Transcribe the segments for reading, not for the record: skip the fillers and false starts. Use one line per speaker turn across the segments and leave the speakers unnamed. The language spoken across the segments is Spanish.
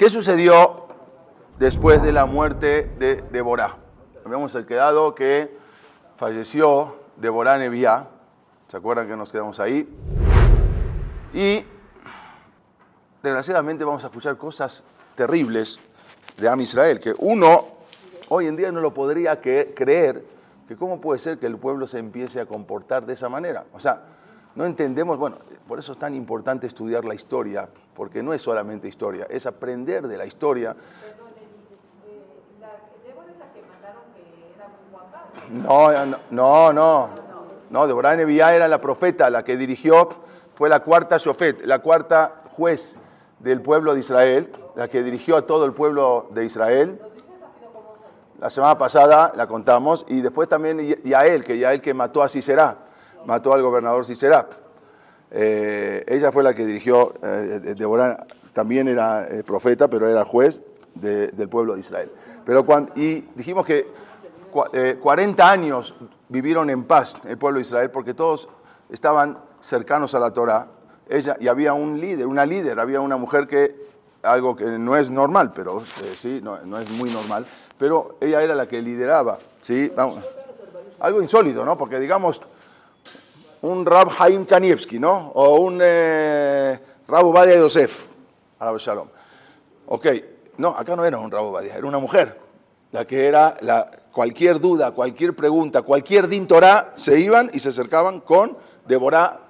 ¿Qué sucedió después de la muerte de Deborah? Habíamos quedado que falleció Deborah Neviá. ¿Se acuerdan que nos quedamos ahí? Y desgraciadamente vamos a escuchar cosas terribles de Am Israel, que uno hoy en día no lo podría creer, que cómo puede ser que el pueblo se empiece a comportar de esa manera. O sea, no entendemos, bueno, por eso es tan importante estudiar la historia, porque no es solamente historia, es aprender de la historia.
¿Débora es la que mataron que era muy guapa?
No, Deborah Neviá era la profeta, la que dirigió, fue la cuarta shofet, la cuarta juez del pueblo de Israel, la que dirigió a todo el pueblo de Israel. La semana pasada la contamos, y después también Yael que mató a Sisera, mató al gobernador Sisera. Ella fue la que dirigió, Deborah también era profeta, pero era juez del pueblo de Israel. Y dijimos que 40 años vivieron en paz el pueblo de Israel, porque todos estaban cercanos a la Torá. Y había un líder, había una mujer algo que no es normal, pero sí, no es muy normal, pero ella era la que lideraba, ¿sí? Vamos, algo insólito, ¿no? Porque digamos, un Rab Haim Kanievski, ¿no? O un Rab Obadia Yosef, Arab Shalom. Ok, no, acá no era un Rab Obadia, era una mujer, la que era cualquier duda, cualquier pregunta, cualquier din Torah, se iban y se acercaban con Deborah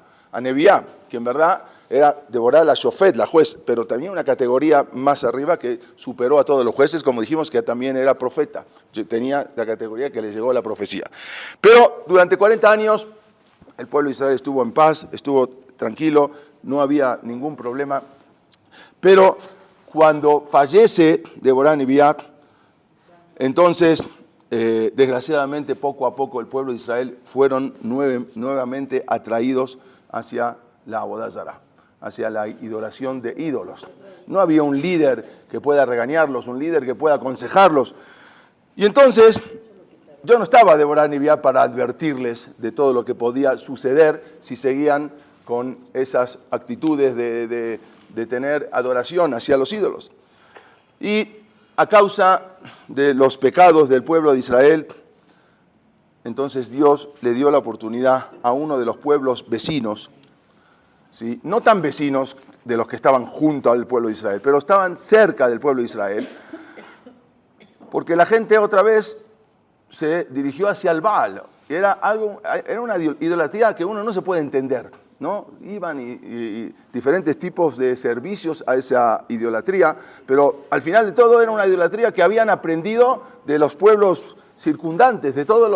Neviá, que en verdad era Deborah la Shofet, la juez, pero también una categoría más arriba que superó a todos los jueces, como dijimos, que también era profeta. Tenía la categoría que le llegó la profecía. Pero durante 40 años el pueblo de Israel estuvo en paz, estuvo tranquilo, no había ningún problema. Pero cuando fallece Deborah Neviá, entonces, desgraciadamente, poco a poco el pueblo de Israel fueron nuevamente atraídos hacia la Avodah Zará, hacia la idoración de ídolos. No había un líder que pueda regañarlos, un líder que pueda aconsejarlos. Y entonces, yo no estaba Deborah Neviá para advertirles de todo lo que podía suceder si seguían con esas actitudes de tener adoración hacia los ídolos. Y a causa de los pecados del pueblo de Israel, entonces Dios le dio la oportunidad a uno de los pueblos vecinos, ¿sí? No tan vecinos de los que estaban junto al pueblo de Israel, pero estaban cerca del pueblo de Israel, porque la gente otra vez se dirigió hacia el Baal. Era una idolatría que uno no se puede entender, ¿no? Iban y diferentes tipos de servicios a esa idolatría, pero al final de todo era una idolatría que habían aprendido de los pueblos circundantes, de todos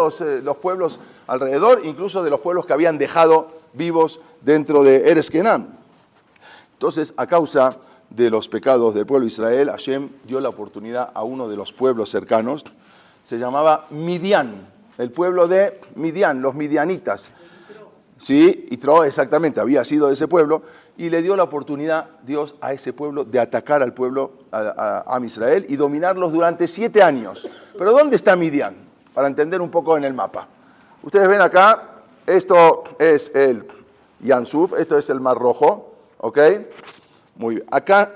los pueblos alrededor, incluso de los pueblos que habían dejado vivos dentro de Eretz Kenán. Entonces, a causa de los pecados del pueblo de Israel, Hashem dio la oportunidad a uno de los pueblos cercanos, se llamaba Midian, el pueblo de Midian, los midianitas. Sí, Yitro exactamente, había sido de ese pueblo, y le dio la oportunidad Dios a ese pueblo de atacar al pueblo, a Am Israel, y dominarlos durante 7 años. Pero ¿dónde está Midian? Para entender un poco en el mapa. Ustedes ven acá, esto es el Yam Suf, esto es el Mar Rojo, ¿ok? Muy bien. Acá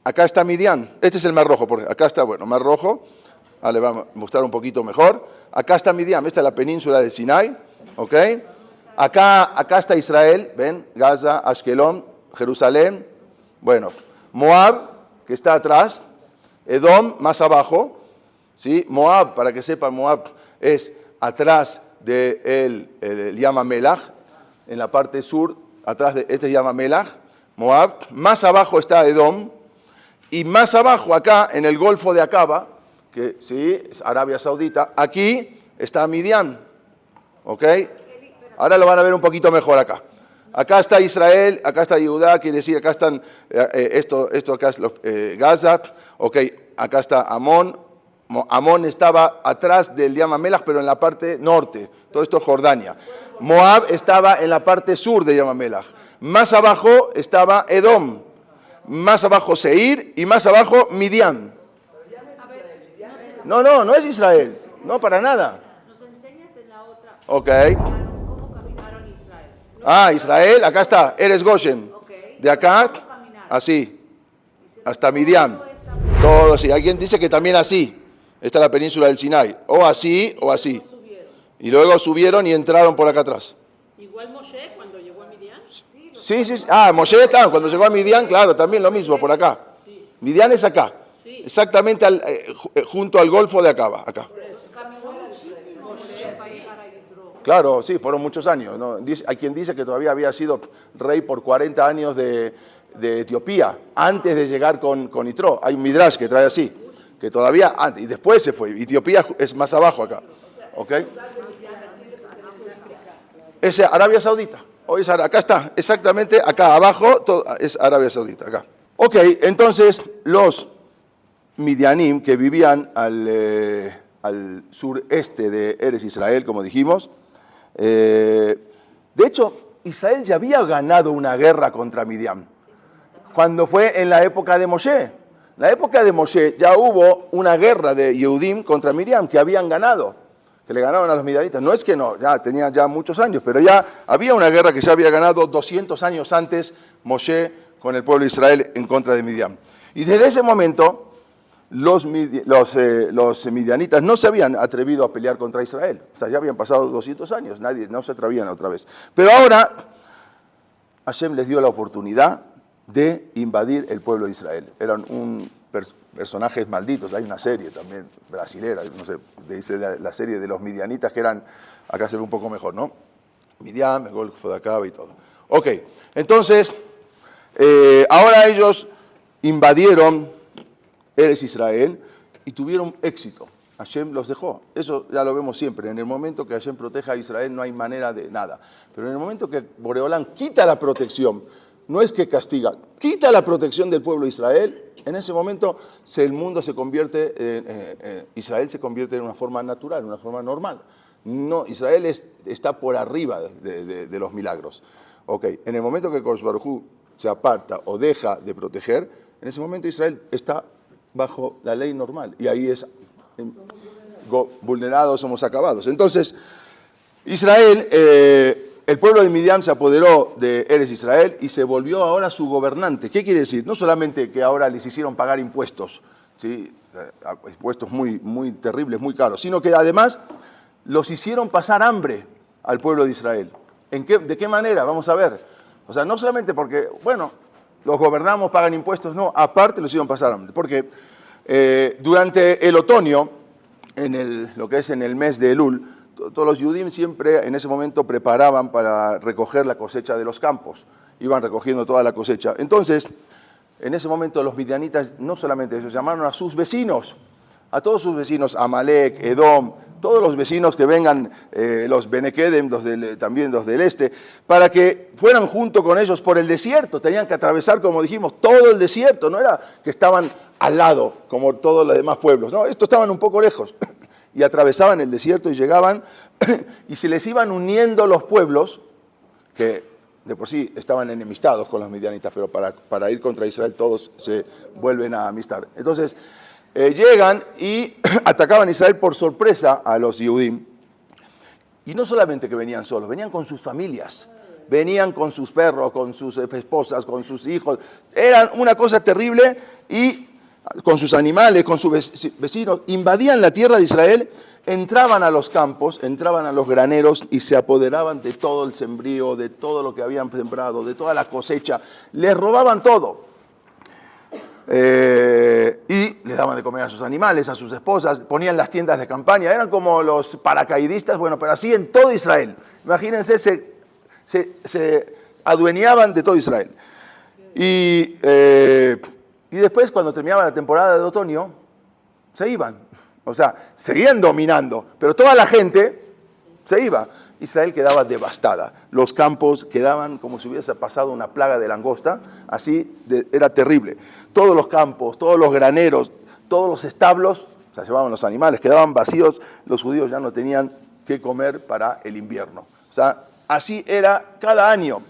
está Midian, este es el Mar Rojo, porque acá está, bueno, Mar Rojo, le vamos a mostrar un poquito mejor. Acá está Midian, esta es la península de Sinai, ¿ok? Acá está Israel, ven, Gaza, Ashkelon, Jerusalén, bueno, Moab, que está atrás, Edom, más abajo, ¿sí? Moab, para que sepan, Moab es atrás del Yam HaMelach, en la parte sur, atrás de este Yam HaMelach, Moab, más abajo está Edom, y más abajo acá, en el Golfo de Acaba, que sí, es Arabia Saudita, aquí está Midian, ¿ok? Ahora lo van a ver un poquito mejor acá. Acá está Israel, acá está Judá, quiere decir, acá están, esto acá es Gaza, ok, acá está Amón. Amón estaba atrás del Yam HaMelach, pero en la parte norte, todo esto es Jordania. Moab estaba en la parte sur del Yam HaMelach. Más abajo estaba Edom, más abajo Seir y más abajo Midian. No es Israel, no para nada.
Nos enseñas en la otra.
Ok.
¿Cómo caminaron Israel?
Israel, acá está, Eres Goshen.
Okay.
De acá,
¿Cómo caminaron?
así. hasta Midian. Todo sí. Alguien dice que también así. Esta es la península del Sinai. O así o así. Y luego subieron y entraron por acá atrás.
Igual Moshe cuando llegó a Midian.
Sí, sí. Ah, Moshe está. Cuando llegó a Midian, claro, también lo mismo, por acá. Midian es acá. Exactamente junto al golfo de Acaba, acá. Claro, sí, fueron muchos años, ¿no? Hay quien dice que todavía había sido rey por 40 años de Etiopía, antes de llegar con Yitro. Hay un midrash que trae así, que todavía antes, y después se fue. Etiopía es más abajo acá, ¿ok? Es Arabia Saudita, acá está, exactamente acá abajo, es Arabia Saudita, acá. Ok, entonces los Midianim que vivían al sureste de Eres Israel, como dijimos, de hecho, Israel ya había ganado una guerra contra Midian, cuando fue en la época de Moshe. En la época de Moshe ya hubo una guerra de Yehudim contra Midian que habían ganado, que le ganaron a los midianitas. No es que no, ya tenía ya muchos años, pero ya había una guerra que ya había ganado 200 años antes Moshe con el pueblo de Israel en contra de Midian. Y desde ese momento los midianitas no se habían atrevido a pelear contra Israel. O sea, ya habían pasado 200 años, no se atrevían otra vez. Pero ahora Hashem les dio la oportunidad de invadir el pueblo de Israel. Eran personajes malditos. Hay una serie también brasilera, no sé, dice la serie de los midianitas que eran, acá se ve un poco mejor, ¿no? Midian, el Golfo de Acaba y todo. Ok, entonces, ahora ellos invadieron Eres Israel y tuvieron éxito. Hashem los dejó. Eso ya lo vemos siempre. En el momento que Hashem proteja a Israel no hay manera de nada. Pero en el momento que Boreolán quita la protección, no es que castiga, quita la protección del pueblo de Israel, en ese momento el mundo se convierte, Israel se convierte en una forma natural, en una forma normal. No, Israel está por arriba de los milagros. Ok, en el momento que Kosh Baruj Hu se aparta o deja de proteger, en ese momento Israel está bajo la ley normal. Y ahí es vulnerados, somos acabados. Entonces, Israel, el pueblo de Midian se apoderó de Eres Israel y se volvió ahora su gobernante. ¿Qué quiere decir? No solamente que ahora les hicieron pagar impuestos, ¿sí? Impuestos muy, muy terribles, muy caros, sino que además los hicieron pasar hambre al pueblo de Israel. ¿De qué manera? Vamos a ver. O sea, no solamente porque, bueno, los gobernamos, pagan impuestos, no, aparte los hicieron pasar hambre. Porque durante el otoño, lo que es en el mes de Elul, todos los Yudim siempre en ese momento preparaban para recoger la cosecha de los campos. Iban recogiendo toda la cosecha. Entonces, en ese momento los midianitas, no solamente ellos, llamaron a sus vecinos, a todos sus vecinos, Amalek, Edom, todos los vecinos que vengan, los Benekedem, también los del este, para que fueran junto con ellos por el desierto. Tenían que atravesar, como dijimos, todo el desierto. No era que estaban al lado, como todos los demás pueblos. No, estos estaban un poco lejos. Y atravesaban el desierto y llegaban, y se les iban uniendo los pueblos, que de por sí estaban enemistados con los midianitas, pero para ir contra Israel todos se vuelven a amistar. Entonces, llegan y atacaban a Israel por sorpresa a los Yehudim. Y no solamente que venían solos, venían con sus familias, venían con sus perros, con sus esposas, con sus hijos. Eran una cosa terrible y con sus animales, con sus vecinos, invadían la tierra de Israel, entraban a los campos, entraban a los graneros y se apoderaban de todo el sembrío, de todo lo que habían sembrado, de toda la cosecha. Les robaban todo. Y le daban de comer a sus animales, a sus esposas, ponían las tiendas de campaña, eran como los paracaidistas, bueno, pero así en todo Israel. Imagínense, se adueñaban de todo Israel. Y después, cuando terminaba la temporada de otoño, se iban. O sea, seguían dominando, pero toda la gente se iba. Israel quedaba devastada. Los campos quedaban como si hubiese pasado una plaga de langosta. Así era terrible. Todos los campos, todos los graneros, todos los establos, o sea, llevaban los animales, quedaban vacíos. Los judíos ya no tenían qué comer para el invierno. O sea, así era cada año.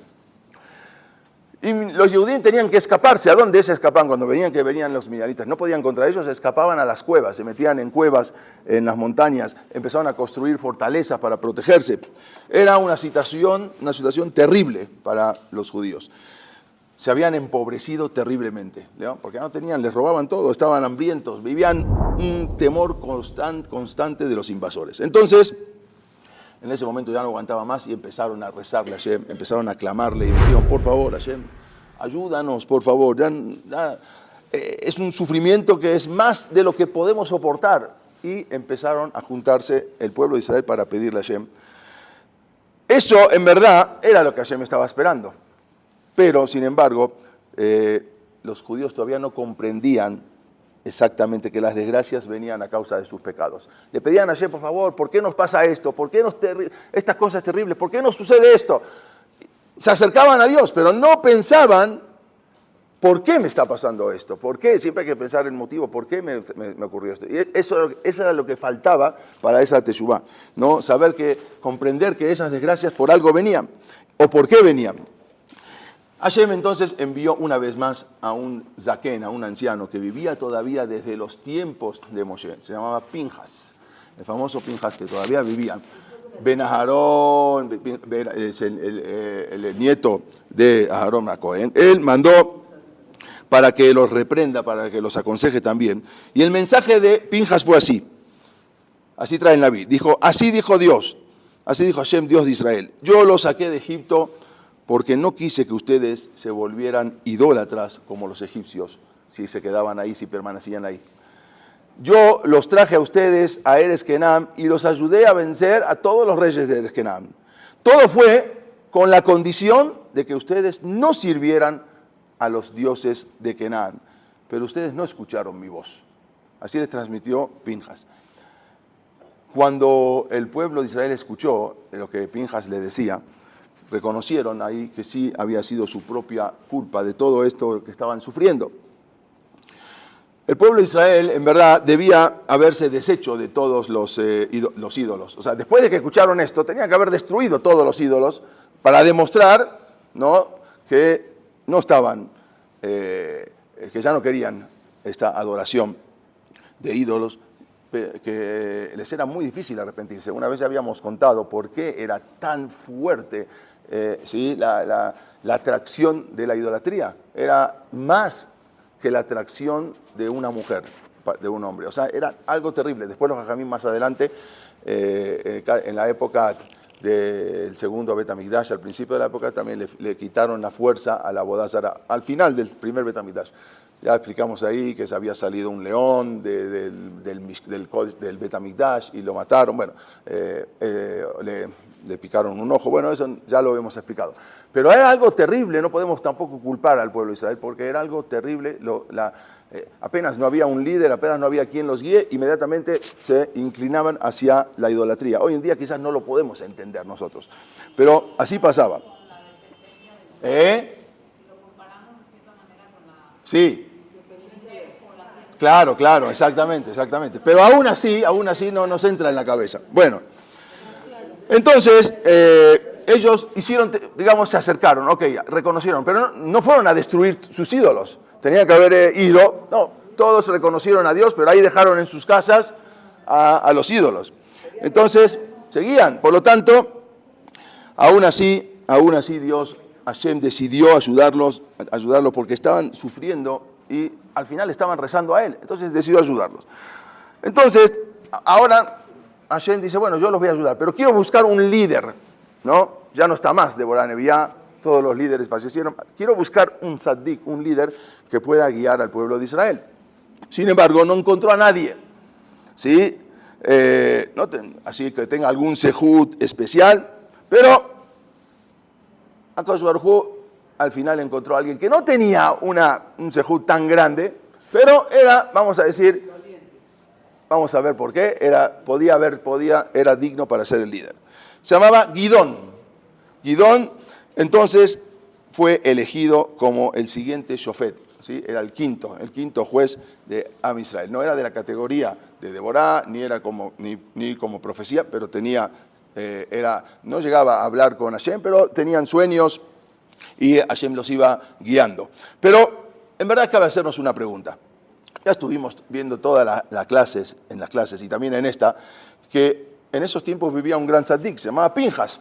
Y los Yehudim tenían que escaparse. ¿A dónde se escapaban cuando venían los midianitas? No podían contra ellos, se escapaban a las cuevas, se metían en cuevas, en las montañas, empezaban a construir fortalezas para protegerse. Era una situación terrible para los judíos. se habían empobrecido terriblemente, ¿no? Porque no tenían, les robaban todo, estaban hambrientos, vivían un temor constante de los invasores. Entonces, en ese momento ya no aguantaba más y empezaron a rezarle a Hashem, empezaron a clamarle y dijeron, por favor, Hashem, ayúdanos, por favor. Es un sufrimiento que es más de lo que podemos soportar. Y empezaron a juntarse el pueblo de Israel para pedirle a Hashem. Eso, en verdad, era lo que Hashem estaba esperando. Pero, sin embargo, los judíos todavía no comprendían exactamente que las desgracias venían a causa de sus pecados. Le pedían a Hashem, por favor, ¿por qué nos pasa esto? ¿Por qué estas cosas terribles? ¿Por qué nos sucede esto? Se acercaban a Dios, pero no pensaban, ¿por qué me está pasando esto? ¿Por qué? Siempre hay que pensar el motivo, ¿por qué me ocurrió esto? Y eso era lo que faltaba para esa teshuvá, ¿no? Comprender que esas desgracias por algo venían, o por qué venían. Hashem entonces envió una vez más a un zaken, a un anciano que vivía todavía desde los tiempos de Moshe. Se llamaba Pinjas, el famoso Pinjas que todavía vivía. Ben Aharón, es el nieto de Aharón a Cohen. Él mandó para que los reprenda, para que los aconseje también. Y el mensaje de Pinjas fue así. Así trae el Naví. Dijo, así dijo Dios, así dijo Hashem, Dios de Israel. Yo los saqué de Egipto porque no quise que ustedes se volvieran idólatras como los egipcios, si se quedaban ahí, si permanecían ahí. Yo los traje a ustedes a Eres Kenam y los ayudé a vencer a todos los reyes de Eres Kenam. Todo fue con la condición de que ustedes no sirvieran a los dioses de Kenam, pero ustedes no escucharon mi voz. Así les transmitió Pinjas. Cuando el pueblo de Israel escuchó lo que Pinjas le decía, reconocieron ahí que sí había sido su propia culpa de todo esto que estaban sufriendo. El pueblo de Israel, en verdad, debía haberse deshecho de todos los ídolos. O sea, después de que escucharon esto, tenían que haber destruido todos los ídolos para demostrar, ¿no?, que no estaban, que ya no querían esta adoración de ídolos, que les era muy difícil arrepentirse. Una vez ya habíamos contado por qué era tan fuerte ¿sí? la atracción de la idolatría. Era más que la atracción de una mujer, de un hombre. O sea, era algo terrible. Después los Jajamim más adelante, en la época del segundo Bet HaMikdash, al principio de la época, también le quitaron la fuerza a la Avodah Zará. Al final del primer Bet HaMikdash. Ya explicamos ahí que se había salido un león del Bet HaMikdash y lo mataron. Bueno, le picaron un ojo. Bueno, eso ya lo hemos explicado. Pero era algo terrible, no podemos tampoco culpar al pueblo de Israel, porque era algo terrible. Apenas no había un líder, apenas no había quien los guíe, inmediatamente se inclinaban hacia la idolatría. Hoy en día quizás no lo podemos entender nosotros, pero así pasaba. Sí. Claro, exactamente. Pero aún así no nos entra en la cabeza. Bueno, entonces ellos hicieron, digamos, se acercaron, ok, reconocieron, pero no fueron a destruir sus ídolos. Tenían que haber ido, no, todos reconocieron a Dios, pero ahí dejaron en sus casas a los ídolos. Entonces, seguían. Por lo tanto, aún así Dios, Hashem, decidió ayudarlos porque estaban sufriendo y al final estaban rezando a Él. Entonces decidió ayudarlos. Entonces, ahora Hashem dice, bueno, yo los voy a ayudar, pero quiero buscar un líder, ¿no? Ya no está más Deborah Neviá, todos los líderes fallecieron. Quiero buscar un tzaddik, un líder que pueda guiar al pueblo de Israel. Sin embargo, no encontró a nadie, ¿sí? Así que tenga algún sehut especial, pero Akadosh Baruj Hu al final encontró a alguien que no tenía un sehut tan grande, pero era, vamos a decir, vamos a ver por qué, era digno para ser el líder. Se llamaba Gidón. Gidón, entonces, fue elegido como el siguiente shofet, ¿sí? Era el quinto juez de Am Israel. No era de la categoría de Deborah, ni como profecía, pero no llegaba a hablar con Hashem, pero tenían sueños y Hashem los iba guiando. Pero en verdad cabe hacernos una pregunta. Ya estuvimos viendo todas las clases y también en esta, que en esos tiempos vivía un gran tzaddik, se llamaba Pinjas.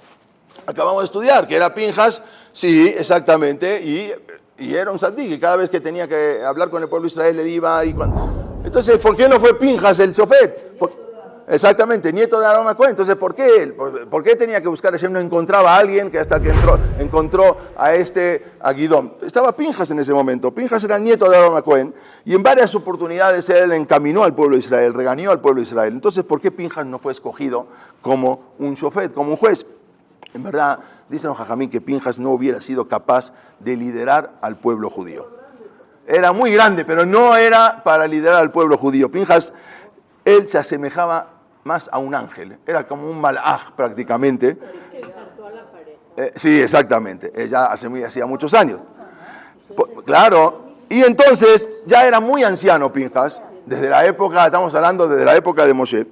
Acabamos de estudiar que era Pinjas, sí, exactamente, y Y era un tzadik, y cada vez que tenía que hablar con el pueblo de Israel, él iba y Entonces, ¿por qué no fue Pinjas el shofet? Exactamente, nieto de Aarón HaKohen. Entonces, ¿por qué él? ¿Por qué tenía que buscar? Hashem no encontraba a alguien que hasta que encontró a Gidón. Estaba Pinjas en ese momento. Pinjas era el nieto de Aarón HaKohen y en varias oportunidades él encaminó al pueblo de Israel, regañó al pueblo de Israel. Entonces, ¿por qué Pinjas no fue escogido como un shofet, como un juez? En verdad, dicen los jajamín que Pinjas no hubiera sido capaz de liderar al pueblo judío. Era muy grande, pero no era para liderar al pueblo judío. Pinjas, él se asemejaba más a un ángel, era como un malaj prácticamente. Sí, exactamente, ya hacía muchos años. Claro, y entonces ya era muy anciano Pinjas, desde la época, estamos hablando desde la época de Moshe.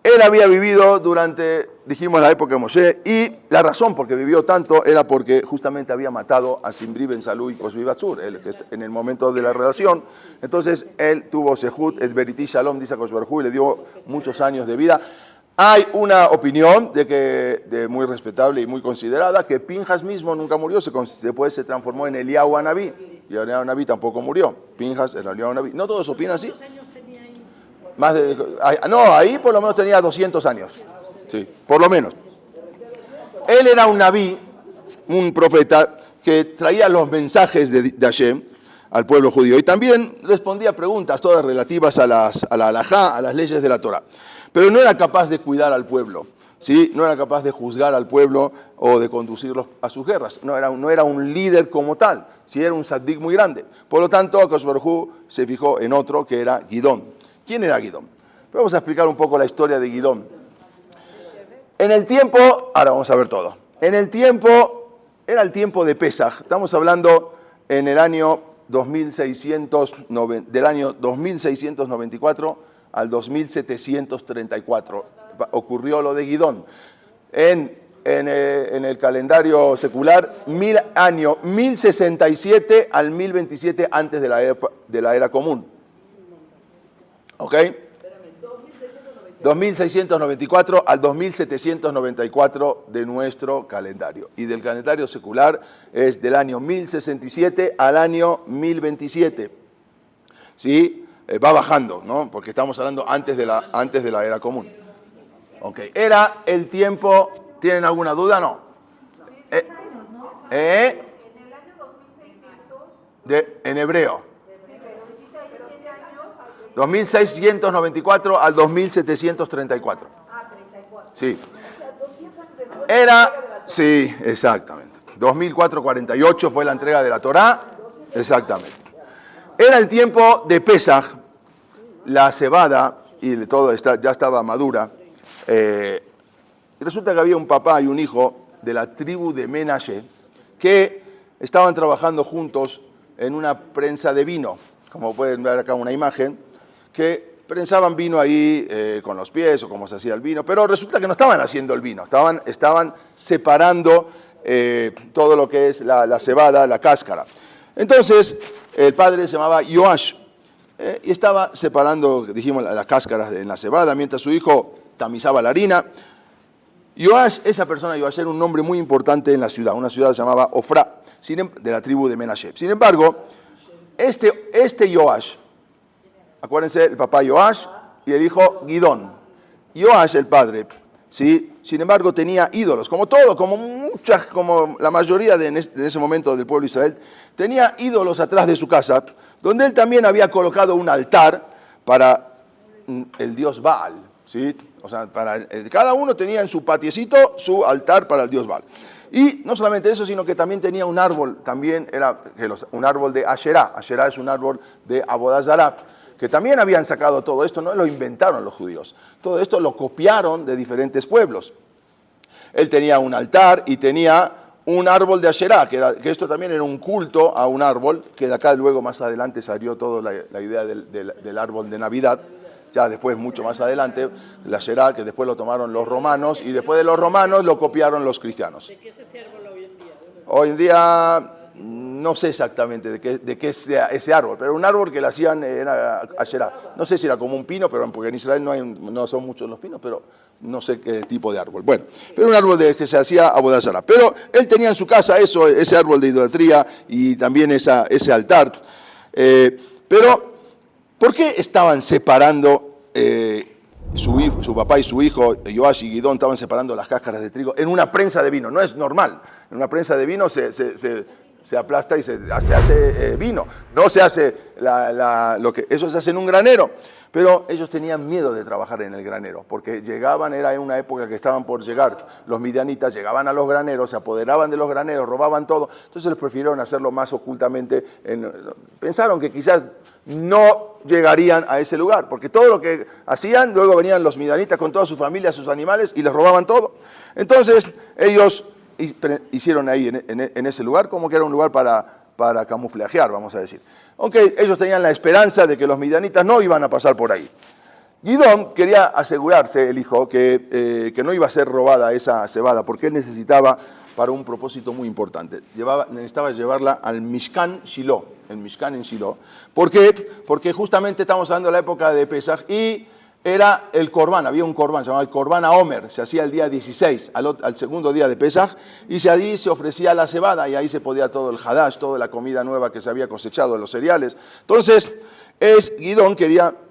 Él había vivido durante, dijimos, la época de Moshe, y la razón por que vivió tanto era porque justamente había matado a Zimri ben Salú y Cosbi Batzur, en el momento de la relación. Entonces él tuvo Sehut, et Beriti Shalom, dice Akadosh Baruj Hu, y le dio muchos años de vida. Hay una opinión muy respetable y muy considerada, que Pinjas mismo nunca murió, después se transformó en Eliyahu Anabí, y Eliyahu Anabí tampoco murió. Pinjas era Eliyahu Anabí. No todos opinan así. Ahí por lo menos tenía 200 años. Sí, por lo menos. Él era un nabí, un profeta, que traía los mensajes de Hashem al pueblo judío y también respondía preguntas todas relativas a la halajá, a las leyes de la Torah. Pero no era capaz de cuidar al pueblo, ¿sí? No era capaz de juzgar al pueblo o de conducirlos a sus guerras. No era un líder como tal, sí era un tzaddik muy grande. Por lo tanto, Akadosh Baruj Hu se fijó en otro que era Gidón. ¿Quién era Gidón? Vamos a explicar un poco la historia de Gidón. En el tiempo, ahora vamos a ver todo. Era el tiempo de Pesaj. Estamos hablando en el año 2694 al 2734. Ocurrió lo de Gidón. En el calendario secular, 1067 al 1027 antes de la era común. ¿Ok? 2694 al 2794 de nuestro calendario. Y del calendario secular es del año 1067 al año 1027. ¿Sí? Va bajando, ¿no? Porque estamos hablando antes de la era común. Ok. Era el tiempo, ¿tienen alguna duda? No. En el año 2600. En hebreo. 2694 al 2734. Ah, 34. Sí. Sí, exactamente. 2448 fue la entrega de la Torá. Exactamente. Era el tiempo de Pesaj, la cebada y de todo ya estaba madura. Y resulta que había un papá y un hijo de la tribu de Menashe que estaban trabajando juntos en una prensa de vino. Como pueden ver acá una imagen, que prensaban vino ahí con los pies o como se hacía el vino, pero resulta que no estaban haciendo el vino, estaban separando todo lo que es la cebada, la cáscara. Entonces, el padre se llamaba Yoash y estaba separando, dijimos, las cáscaras en la cebada, mientras su hijo tamizaba la harina. Yoash, esa persona, Yoash, era un nombre muy importante en la ciudad, una ciudad se llamaba Ofra, de la tribu de Menashe. Sin embargo, este Yoash, acuérdense, el papá Yoash y el hijo Gidón. Yoash, el padre, ¿sí? Sin embargo, tenía ídolos, como la mayoría en ese momento del pueblo de Israel, tenía ídolos atrás de su casa, donde él también había colocado un altar para el dios Baal, ¿sí? O sea, cada uno tenía en su patiecito su altar para el dios Baal. Y no solamente eso, sino que también tenía un árbol, un árbol de Asherá. Asherá es un árbol de Avodah Zará, que también habían sacado todo esto, no lo inventaron los judíos. Todo esto lo copiaron de diferentes pueblos. Él tenía un altar y tenía un árbol de Asherá, que esto también era un culto a un árbol, que de acá luego más adelante salió toda la idea del árbol de Navidad. Ya después, mucho más adelante, la Asherá, que después lo tomaron los romanos, y después de los romanos lo copiaron los cristianos.
¿De qué es ese árbol hoy en día?
Hoy en día no sé exactamente de qué es ese árbol, pero un árbol que le hacían era Asherá. No sé si era como un pino, pero porque en Israel no son muchos los pinos, pero no sé qué tipo de árbol. Bueno, pero un árbol que se hacía Avodah Zará. Pero él tenía en su casa ese árbol de idolatría y también ese altar. Pero, ¿por qué estaban separando su papá y su hijo, Joash y Gidón, estaban separando las cáscaras de trigo en una prensa de vino? No es normal. En una prensa de vino se aplasta y se hace vino. No se hace eso se hace en un granero. Pero ellos tenían miedo de trabajar en el granero, porque era en una época que estaban por llegar los midianitas, llegaban a los graneros, se apoderaban de los graneros, robaban todo. Entonces les prefirieron hacerlo más ocultamente. Pensaron que quizás no llegarían a ese lugar, porque todo lo que hacían, luego venían los midianitas con toda su familia, sus animales, y les robaban todo. Entonces ellos hicieron ahí en ese lugar como que era un lugar para camuflajear, vamos a decir. Aunque ellos tenían la esperanza de que los midianitas no iban a pasar por ahí. Gidón quería asegurarse, el hijo, que no iba a ser robada esa cebada, porque él necesitaba para un propósito muy importante. Necesitaba llevarla al Mishkan Shiloh, el Mishkan en Shiloh. ¿Por qué? Porque justamente estamos hablando de la época de Pesaj y era el Corbán, había un Corbán, se llamaba el Corbán a Omer, se hacía el día 16, al segundo día de Pesaj, y allí se ofrecía la cebada, y ahí se podía todo el hadash, toda la comida nueva que se había cosechado, los cereales. Entonces, Gidón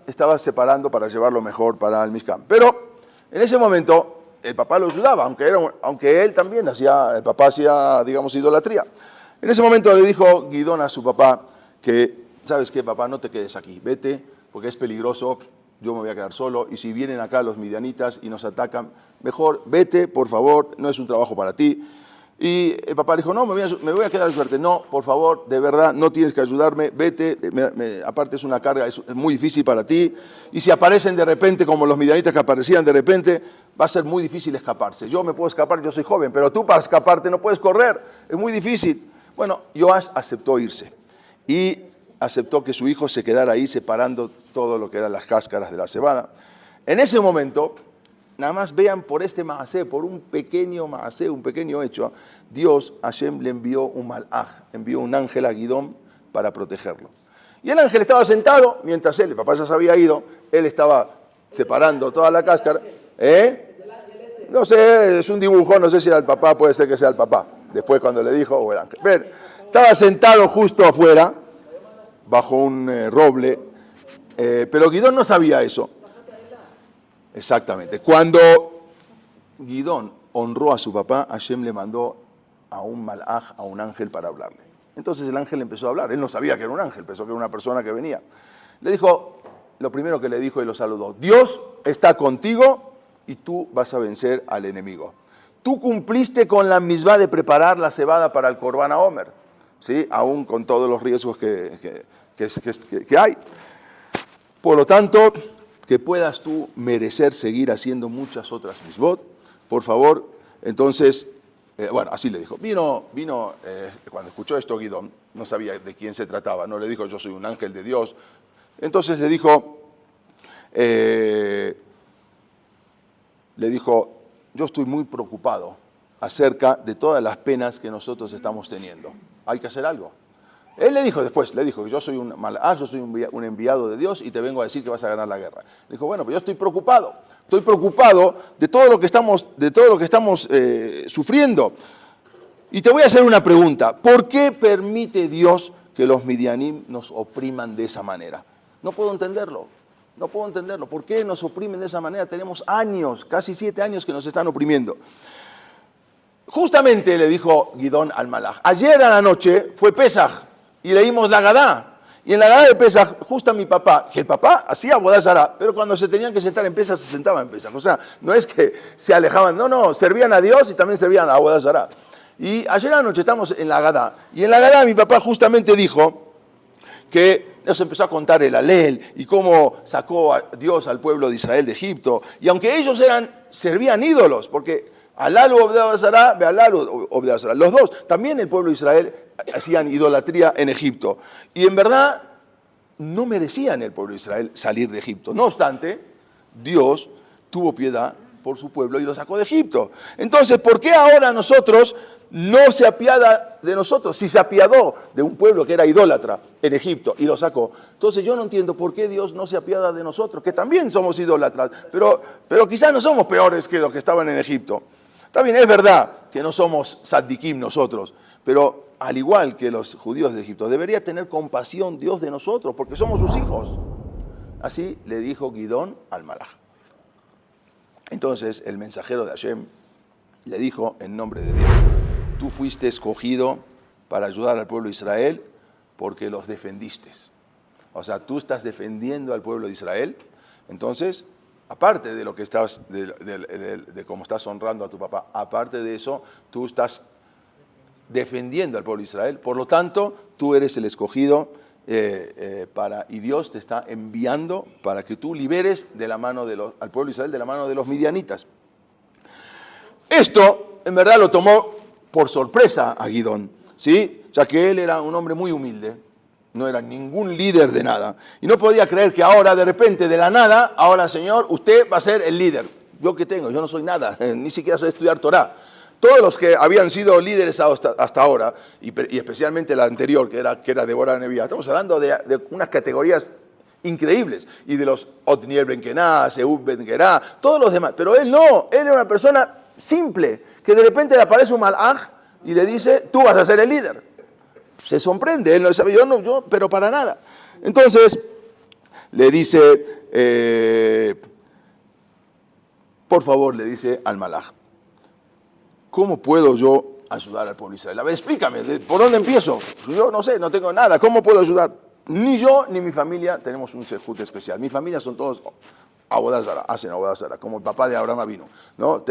estaba separando para llevarlo mejor para el Mishkan. Pero, en ese momento, el papá lo ayudaba, aunque él también el papá hacía, digamos, idolatría. En ese momento le dijo Gidón a su papá que, ¿sabes qué, papá? No te quedes aquí, vete, porque es peligroso. Yo me voy a quedar solo, y si vienen acá los midianitas y nos atacan, mejor vete, por favor, no es un trabajo para ti. Y el papá dijo, no, me voy a quedar a ayudarte. No, por favor, de verdad, no tienes que ayudarme, vete, aparte es una carga, es muy difícil para ti. Y si aparecen de repente, como los midianitas que aparecían de repente, va a ser muy difícil escaparse. Yo me puedo escapar, yo soy joven, pero tú para escaparte no puedes correr, es muy difícil. Bueno, Joash aceptó irse y aceptó que su hijo se quedara ahí separando todo lo que eran las cáscaras de la cebada. En ese momento, nada más vean por este maasé, por un pequeño maasé, un pequeño hecho, Dios, Hashem, le envió un malaj, envió un ángel a Gidón para protegerlo. Y el ángel estaba sentado, mientras el papá ya se había ido, él estaba separando toda la cáscara. No sé, es un dibujo, no sé si era el papá, puede ser que sea el papá, después cuando le dijo, o el ángel. Ven, estaba sentado justo afuera, bajo un roble, pero Gidón no sabía eso. Exactamente. Cuando Gidón honró a su papá, Hashem le mandó a un malaj, a un ángel para hablarle. Entonces el ángel empezó a hablar. Él no sabía que era un ángel, pensó que era una persona que venía. Le dijo, lo primero que le dijo y lo saludó, Dios está contigo y tú vas a vencer al enemigo. Tú cumpliste con la misbá de preparar la cebada para el Corbán a Omer, ¿sí? Aún con todos los riesgos que hay. Por lo tanto, que puedas tú merecer seguir haciendo muchas otras misbot, por favor. Entonces, bueno, así le dijo. Vino cuando escuchó esto Gidón, no sabía de quién se trataba, no le dijo yo soy un ángel de Dios. Entonces le dijo, yo estoy muy preocupado acerca de todas las penas que nosotros estamos teniendo. Hay que hacer algo. Él le dijo, yo soy un malaj, yo soy un enviado de Dios y te vengo a decir que vas a ganar la guerra. Le dijo, bueno, pero yo estoy preocupado de todo lo que estamos sufriendo. Y te voy a hacer una pregunta, ¿por qué permite Dios que los midianim nos opriman de esa manera? No puedo entenderlo. ¿Por qué nos oprimen de esa manera? Tenemos años, casi 7 años que nos están oprimiendo. Justamente le dijo Gidón al malaj, ayer a la noche fue Pesaj y leímos la Agadá. Y en la Agadá de Pesaj, justo a mi papá, que el papá hacía Avodah Zará, pero cuando se tenían que sentar en Pesaj, se sentaban en Pesaj. O sea, no es que se alejaban, no, servían a Dios y también servían a Avodah Zará. Y ayer a la noche estamos en la Agadá. Y en la Agadá mi papá justamente dijo que nos empezó a contar el Alel y cómo sacó a Dios al pueblo de Israel de Egipto. Y aunque ellos servían ídolos, porque Alalu Avodah Zará, Bealalu Avodah Zará, los dos, también el pueblo de Israel hacían idolatría en Egipto. Y en verdad no merecían el pueblo de Israel salir de Egipto. No obstante, Dios tuvo piedad por su pueblo y lo sacó de Egipto. Entonces, ¿por qué ahora nosotros no se apiada de nosotros. Si se apiadó de un pueblo que era idólatra en Egipto y lo sacó, entonces yo no entiendo por qué Dios no se apiada de nosotros, que también somos idólatras, pero quizás no somos peores que los que estaban en Egipto. Está bien, es verdad que no somos tzadikim nosotros, pero al igual que los judíos de Egipto, debería tener compasión Dios de nosotros, porque somos sus hijos. Así le dijo Gidón al Malaj. Entonces el mensajero de Hashem le dijo en nombre de Dios: tú fuiste escogido para ayudar al pueblo de Israel porque los defendiste. O sea, tú estás defendiendo al pueblo de Israel. Entonces, aparte de lo que estás, de cómo estás honrando a tu papá, aparte de eso, tú estás defendiendo al pueblo de Israel. Por lo tanto, tú eres el escogido y Dios te está enviando para que tú liberes de la mano al pueblo de Israel de la mano de los midianitas. Esto, en verdad, lo tomó por sorpresa a Gidón, ¿sí? Ya que él era un hombre muy humilde, no era ningún líder de nada, y no podía creer que ahora, de repente, de la nada, ahora, Señor, usted va a ser el líder. ¿Yo qué tengo? Yo no soy nada, ni siquiera sé estudiar Torah. Todos los que habían sido líderes hasta ahora, y especialmente la anterior, que era Débora Nevía, estamos hablando de unas categorías increíbles, y de los Otniel Ben Kená, Seúl Ben Gerá, todos los demás, pero él no, él era una persona simple, que de repente le aparece un malaj y le dice: tú vas a ser el líder. Se sorprende, él no sabe, yo, pero para nada. Entonces le dice, por favor, le dice al malaj, ¿cómo puedo yo ayudar al pueblo de Israel? A ver, explícame, ¿por dónde empiezo? Yo no sé, no tengo nada, ¿cómo puedo ayudar? Ni yo ni mi familia tenemos un sejut especial. Mi familia son todos Avodah Zará, hacen Avodah Zará, como el papá de Abraham Avinu, ¿no?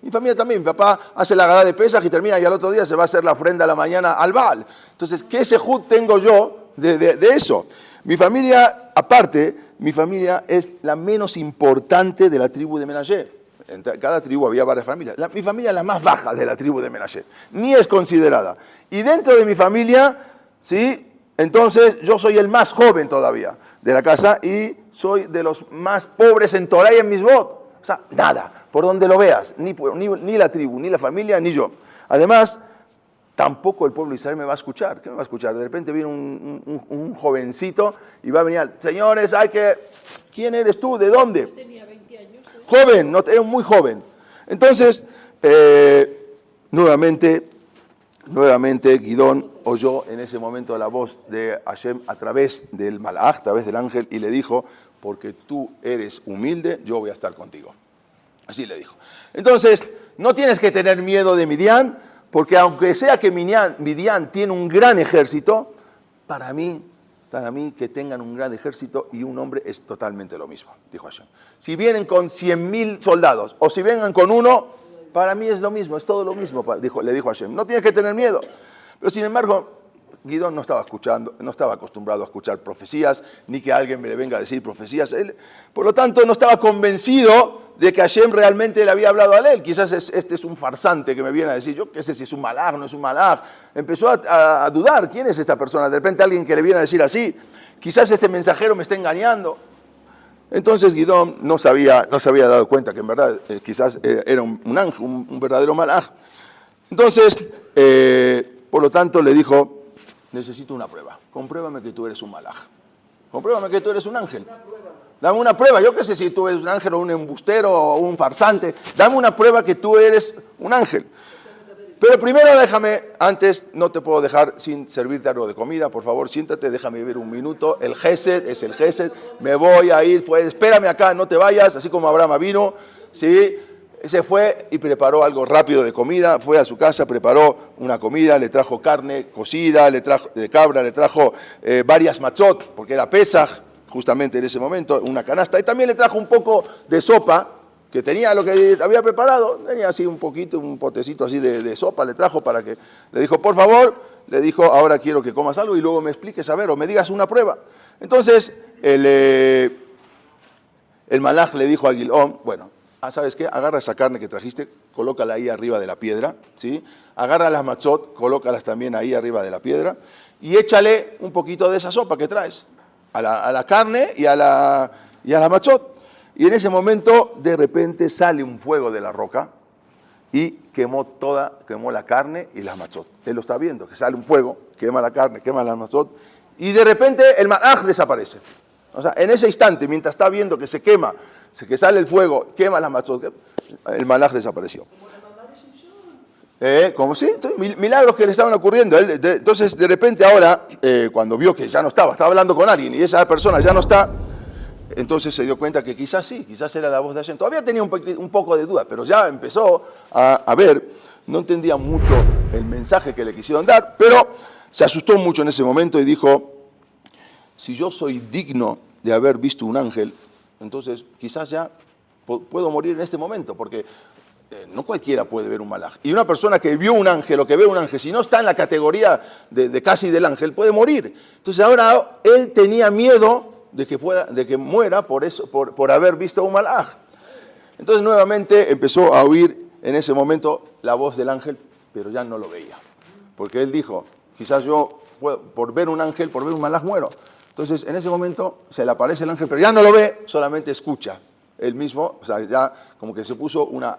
Mi familia también, mi papá hace la Agadá de Pesaj y termina, y al otro día se va a hacer la ofrenda a la mañana al Baal. Entonces, ¿qué sejut tengo yo de eso? Mi familia, aparte, mi familia es la menos importante de la tribu de Menashe. En cada tribu había varias familias. Mi familia es la más baja de la tribu de Menashe, ni es considerada. Y dentro de mi familia, ¿sí? Entonces yo soy el más joven todavía de la casa y soy de los más pobres en Torah y en Misbot. O sea, nada, por donde lo veas, ni la tribu, ni la familia, ni yo. Además, tampoco el pueblo de Israel me va a escuchar. ¿Qué me va a escuchar? De repente viene un jovencito y va a venir: señores, ¿quién eres tú? ¿De dónde?
Tenía 20 años.
Joven, no, era muy joven. Entonces, nuevamente Gidón oyó en ese momento la voz de Hashem a través del malaj, a través del ángel, y le dijo: porque tú eres humilde, yo voy a estar contigo. Así le dijo. Entonces, no tienes que tener miedo de Midian, porque aunque sea que Midian tiene un gran ejército, para mí que tengan un gran ejército y un hombre es totalmente lo mismo, dijo Hashem. Si vienen con 100,000 soldados o si vengan con uno, para mí es lo mismo, es todo lo mismo, le dijo Hashem. No tienes que tener miedo. Pero sin embargo, Gidón no estaba acostumbrado a escuchar profecías, ni que alguien me le venga a decir profecías. Él, por lo tanto, no estaba convencido de que Hashem realmente le había hablado a él. Quizás este es un farsante que me viene a decir: yo qué sé si es un malaj, no es un malaj. Empezó a dudar: ¿quién es esta persona? De repente alguien que le viene a decir así, quizás este mensajero me está engañando. Entonces Gidón no se había dado cuenta que en verdad quizás era un ángel, un verdadero malaj. Entonces, por lo tanto, le dijo: necesito una prueba. Compruébame que tú eres un malaj. Compruébame que tú eres un ángel. Dame una prueba. Yo qué sé si tú eres un ángel o un embustero o un farsante. Dame una prueba que tú eres un ángel. Pero primero antes no te puedo dejar sin servirte algo de comida. Por favor, siéntate, déjame vivir un minuto. El Gesed es el Gesed. Me voy a ir. Espérame acá, no te vayas. Así como Abraham vino, ¿sí? Se fue y preparó algo rápido de comida, fue a su casa, preparó una comida, le trajo carne cocida, le trajo de cabra, le trajo varias matzot, porque era Pesaj, justamente en ese momento, una canasta, y también le trajo un poco de sopa, que tenía lo que había preparado, tenía así un potecito así de sopa, le trajo para que, le dijo: por favor, le dijo, ahora quiero que comas algo y luego me expliques, a ver, o me digas una prueba. Entonces, el malaj le dijo a Gidón: bueno, ¿sabes qué? Agarra esa carne que trajiste, colócala ahí arriba de la piedra, ¿sí? Agarra las matzot, colócalas también ahí arriba de la piedra y échale un poquito de esa sopa que traes a la carne y a la matzot. Y en ese momento, de repente, sale un fuego de la roca y quemó la carne y las matzot. Él lo está viendo, que sale un fuego, quema la carne, quema las matzot, y de repente el malaj desaparece. O sea, en ese instante, mientras está viendo que se quema, que sale el fuego, quema las matzot, el malaj desapareció. ¿Cómo sí? Milagros que le estaban ocurriendo. Entonces, de repente ahora, cuando vio que ya no estaba hablando con alguien y esa persona ya no está, entonces se dio cuenta que quizás sí, quizás era la voz de Hashem. Todavía tenía un poco de duda, pero ya empezó a ver, no entendía mucho el mensaje que le quisieron dar, pero se asustó mucho en ese momento y dijo, si yo soy digno de haber visto un ángel, entonces quizás ya puedo morir en este momento, porque no cualquiera puede ver un malaj. Y una persona que vio un ángel o que ve un ángel, si no está en la categoría de casi del ángel, puede morir. Entonces ahora él tenía miedo de que muera por haber visto un malaj. Entonces nuevamente empezó a oír en ese momento la voz del ángel, pero ya no lo veía. Porque él dijo, quizás yo por ver un ángel, por ver un malaj muero. Entonces en ese momento se le aparece el ángel, pero ya no lo ve, solamente escucha. Él mismo, o sea, ya como que se puso una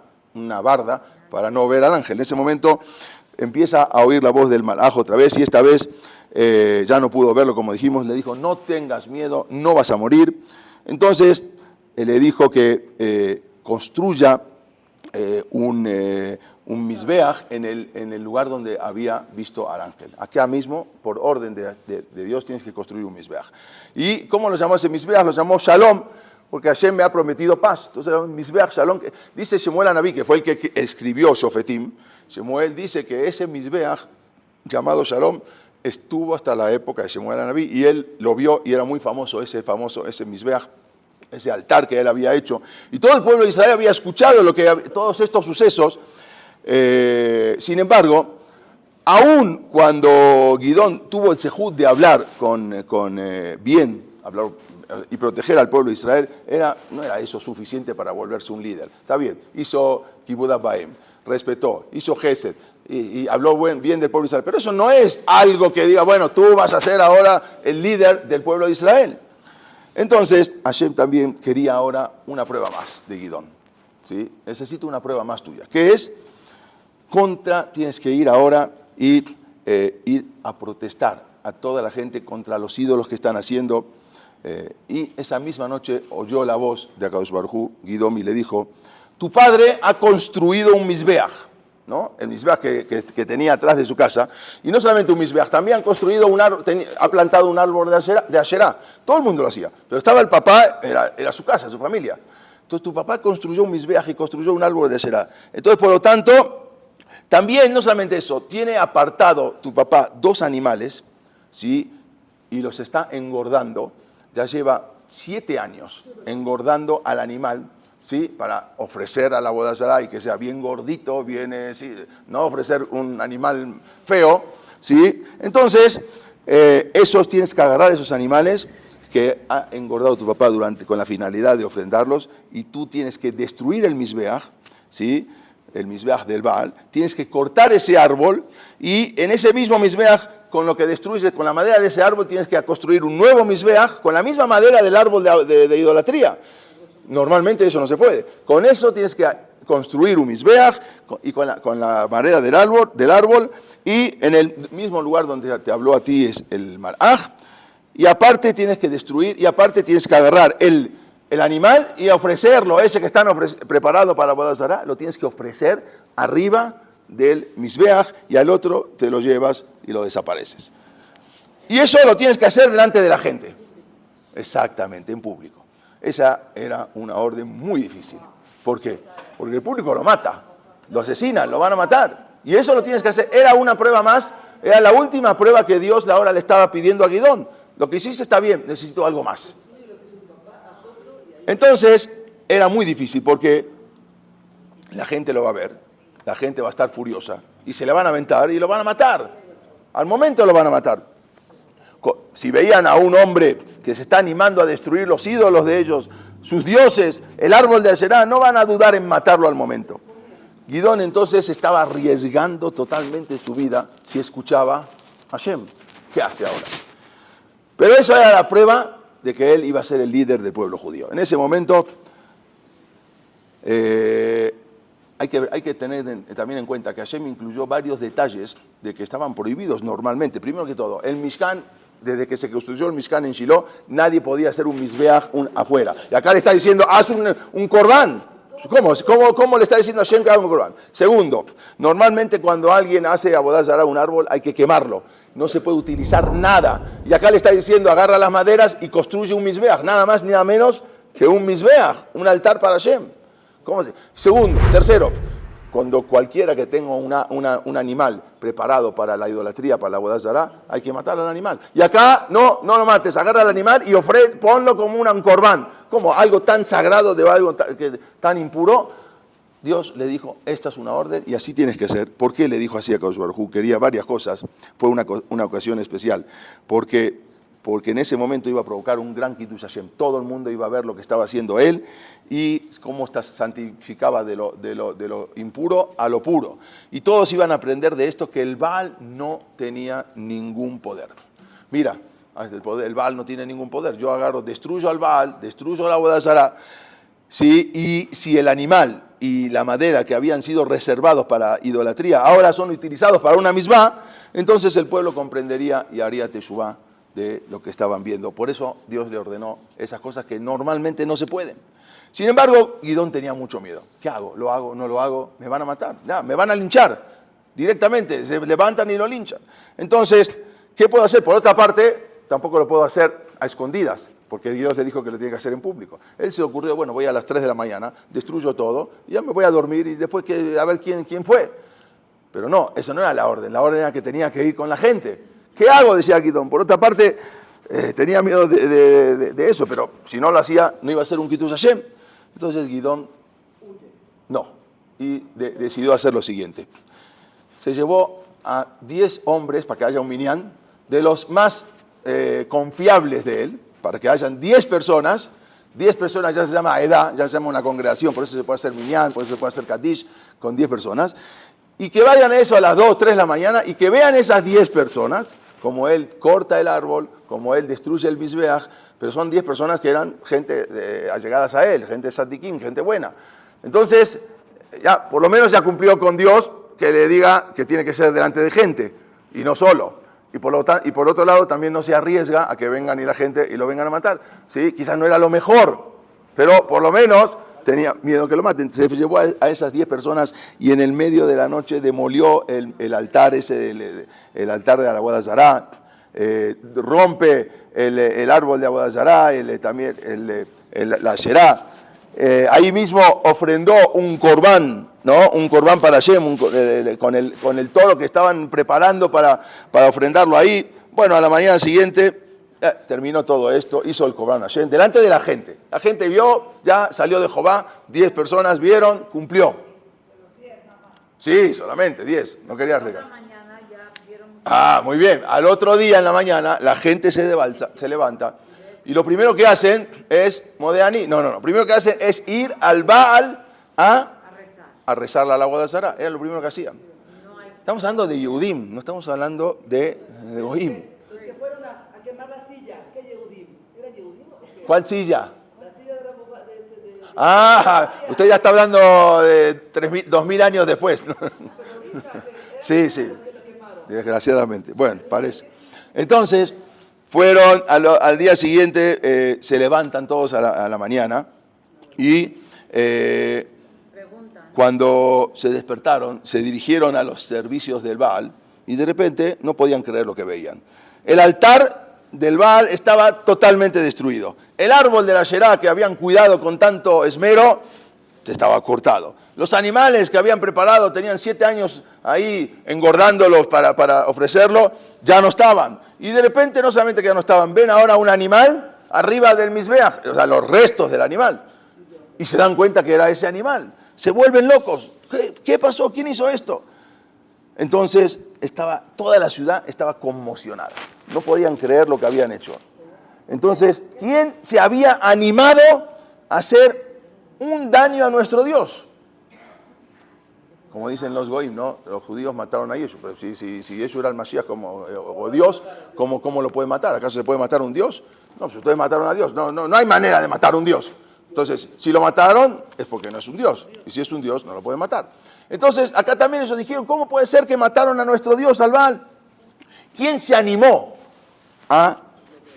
barda para no ver al ángel. En ese momento empieza a oír la voz del malaj otra vez y esta vez ya no pudo verlo, como dijimos, le dijo, no tengas miedo, no vas a morir. Entonces le dijo que construya un misbeach en el lugar donde había visto al ángel. Acá mismo, por orden de Dios, tienes que construir un misbeach. ¿Y cómo lo llamó ese misbeach? Lo llamó Shalom, porque Hashem me ha prometido paz. Entonces, Misbeach Shalom, dice Shemuel Anabí, que fue el que escribió Shofetim, Shemuel dice que ese Misbeach, llamado Shalom, estuvo hasta la época de Shemuel Anabí, y él lo vio, y era muy famoso ese Misbeach, ese altar que él había hecho. Y todo el pueblo de Israel había escuchado todos estos sucesos. Sin embargo, aún cuando Gidón tuvo el sejud de hablar hablar y proteger al pueblo de Israel, no era eso suficiente para volverse un líder. Está bien, hizo Kibud Baem, respetó, hizo Gesed y habló bien del pueblo de Israel. Pero eso no es algo que diga, bueno, tú vas a ser ahora el líder del pueblo de Israel. Entonces, Hashem también quería ahora una prueba más de Gidón. ¿Sí? Necesito una prueba más tuya, que es tienes que ir ahora y ir a protestar a toda la gente contra los ídolos que están haciendo. Y esa misma noche oyó la voz de Akadosh Baruj Hu, Gidón, y le dijo, tu padre ha construido un misbeach, ¿no? El misbeach que tenía atrás de su casa, y no solamente un misbeach, también ha plantado un árbol de Asherá. Todo el mundo lo hacía, pero estaba el papá, era su casa, su familia. Entonces tu papá construyó un misbeach y construyó un árbol de Asherá. Entonces, por lo tanto, también, no solamente eso, tiene apartado tu papá 2 animales, ¿sí? Y los está engordando. Ya lleva 7 años engordando al animal, ¿sí? Para ofrecer a la boda Zará y que sea bien gordito, ¿sí? No ofrecer un animal feo, ¿sí? Entonces, tienes que agarrar esos animales que ha engordado tu papá con la finalidad de ofrendarlos, y tú tienes que destruir el misbeach, ¿sí? El misbeach del Baal, tienes que cortar ese árbol, y en ese mismo misbeach, con lo que destruyes, con la madera de ese árbol, tienes que construir un nuevo misbeach con la misma madera del árbol de idolatría. Normalmente eso no se puede. Con eso tienes que construir un misbeach y con la madera del árbol, y en el mismo lugar donde te habló a ti es el malaj, y aparte tienes que destruir, y aparte tienes que agarrar el animal y ofrecerlo, ese que están preparado para boda Zará, lo tienes que ofrecer arriba del misbeach, y al otro te lo llevas y lo desapareces. Y eso lo tienes que hacer delante de la gente. Exactamente, en público. Esa era una orden muy difícil. ¿Por qué? Porque el público lo mata, lo asesinan, lo van a matar. Y eso lo tienes que hacer. Era una prueba más, era la última prueba que Dios ahora le estaba pidiendo a Gidón. Lo que hiciste está bien, necesito algo más. Entonces, era muy difícil porque la gente lo va a ver, la gente va a estar furiosa y se le van a aventar y lo van a matar. Al momento lo van a matar. Si veían a un hombre que se está animando a destruir los ídolos de ellos, sus dioses, el árbol de Asherá, no van a dudar en matarlo al momento. Gidón entonces estaba arriesgando totalmente su vida si escuchaba a Hashem. ¿Qué hace ahora? Pero eso era la prueba de que él iba a ser el líder del pueblo judío. En ese momento, hay que tener también en cuenta que Hashem incluyó varios detalles de que estaban prohibidos normalmente. Primero que todo, el Mishkan, desde que se construyó el Mishkan en Shiloh, nadie podía hacer un Mizbeach afuera. Y acá le está diciendo, haz un Corbán. ¿Cómo le está diciendo a Hashem que haga un Corbán? Segundo, normalmente cuando alguien hace Avodah Zará un árbol hay que quemarlo. No se puede utilizar nada. Y acá le está diciendo, agarra las maderas y construye un Mizbeach. Nada más ni nada menos que un Mizbeach, un altar para Hashem. Segundo, tercero, cuando cualquiera que tenga un animal preparado para la idolatría, para la Avodah Zará, hay que matar al animal. Y acá no lo mates, agarra al animal y ponlo como un corbán, como algo tan sagrado, de algo tan impuro. Dios le dijo, esta es una orden y así tienes que hacer. ¿Por qué le dijo así a Kadosh Baruj Hu? Quería varias cosas, fue una ocasión especial, porque en ese momento iba a provocar un gran Kiddush Hashem. Todo el mundo iba a ver lo que estaba haciendo él y cómo santificaba de lo impuro a lo puro. Y todos iban a aprender de esto que el Baal no tenía ningún poder. Mira, el Baal no tiene ningún poder. Yo agarro, destruyo al Baal, destruyo la Avodah Zará, ¿sí? Y si el animal y la madera que habían sido reservados para idolatría ahora son utilizados para una misma, entonces el pueblo comprendería y haría teshuvá de lo que estaban viendo. Por eso Dios le ordenó esas cosas que normalmente no se pueden. Sin embargo, Gidón tenía mucho miedo. ¿Qué hago? ¿Lo hago? ¿No lo hago? ¿Me van a matar? Ya, me van a linchar directamente. Se levantan y lo linchan. Entonces, ¿qué puedo hacer? Por otra parte, tampoco lo puedo hacer a escondidas, porque Dios le dijo que lo tiene que hacer en público. Él se le ocurrió, bueno, voy a las 3 de la mañana, destruyo todo, y ya me voy a dormir y después a ver quién fue. Pero no, esa no era la orden. La orden era que tenía que ir con la gente. ¿Qué hago? Decía Gidón. Por otra parte, tenía miedo de eso, pero si no lo hacía, no iba a ser un Kiddush Hashem. Entonces Gidón, no, y decidió hacer lo siguiente. Se llevó a 10 hombres, para que haya un minyan, de los más confiables de él, para que hayan 10 personas. 10 personas ya se llama edad, ya se llama una congregación, por eso se puede hacer minyan, por eso se puede hacer Kaddish con 10 personas. Y que vayan a eso a las 2, 3 de la mañana y que vean esas 10 personas, como él corta el árbol, como él destruye el Mizbeach, pero son 10 personas que eran gente allegadas a él, gente sadikim, gente buena. Entonces, ya por lo menos ya cumplió con Dios que le diga que tiene que ser delante de gente y no solo. Y por otro lado también no se arriesga a que vengan y la gente y lo vengan a matar. ¿Sí? Quizás no era lo mejor, pero por lo menos tenía miedo que lo maten. Se llevó a esas 10 personas y en el medio de la noche demolió el altar el altar de la Avodah Zará, rompe el árbol de Avodah Zará, también la Asherá. Ahí mismo ofrendó un corbán, ¿no? Un corbán para Hashem, con el toro que estaban preparando para ofrendarlo ahí. Bueno, a la mañana siguiente terminó todo esto, hizo el corbán a Hashem delante de la gente. La gente vio, ya salió de Jobá, 10 personas vieron, cumplió. Sí, solamente 10, no quería arriesgar. Muy bien. Al otro día en la mañana la gente se levanta y lo primero que hacen es Modeani. No. Primero que hacen es ir al Baal a rezar la Avodah Zará. Era lo primero que hacían. Estamos hablando de Yehudim, no estamos hablando de Goyim.
Que fueron a quemar la silla. ¿Qué Yehudim? ¿Era Yehudim o qué?
¿Cuál silla?
La silla de la
Usted ya está hablando de 2000 años después, ¿no? Sí. Desgraciadamente. Bueno, parece. Entonces, fueron al día siguiente, se levantan todos a la mañana y cuando se despertaron, se dirigieron a los servicios del Baal y de repente no podían creer lo que veían. El altar del Baal estaba totalmente destruido. El árbol de la Asherá que habían cuidado con tanto esmero estaba cortado. Los animales que habían preparado, tenían 7 años ahí engordándolos para ofrecerlo, ya no estaban. Y de repente no solamente que ya no estaban, ven ahora un animal arriba del Mizbeach, o sea, los restos del animal. Y se dan cuenta que era ese animal. Se vuelven locos. ¿Qué pasó? ¿Quién hizo esto? Entonces, toda la ciudad estaba conmocionada. No podían creer lo que habían hecho. Entonces, ¿quién se había animado a hacer un daño a nuestro Dios? Como dicen los goyim, ¿no? Los judíos mataron a Yeshua. Pero si Yeshua era el Mashiach o Dios, ¿cómo lo puede matar? ¿Acaso se puede matar a un Dios? No, pues ustedes mataron a Dios. No hay manera de matar a un Dios. Entonces, si lo mataron, es porque no es un Dios. Y si es un Dios, no lo pueden matar. Entonces, acá también ellos dijeron, ¿cómo puede ser que mataron a nuestro Dios, al Baal? ¿Quién se animó a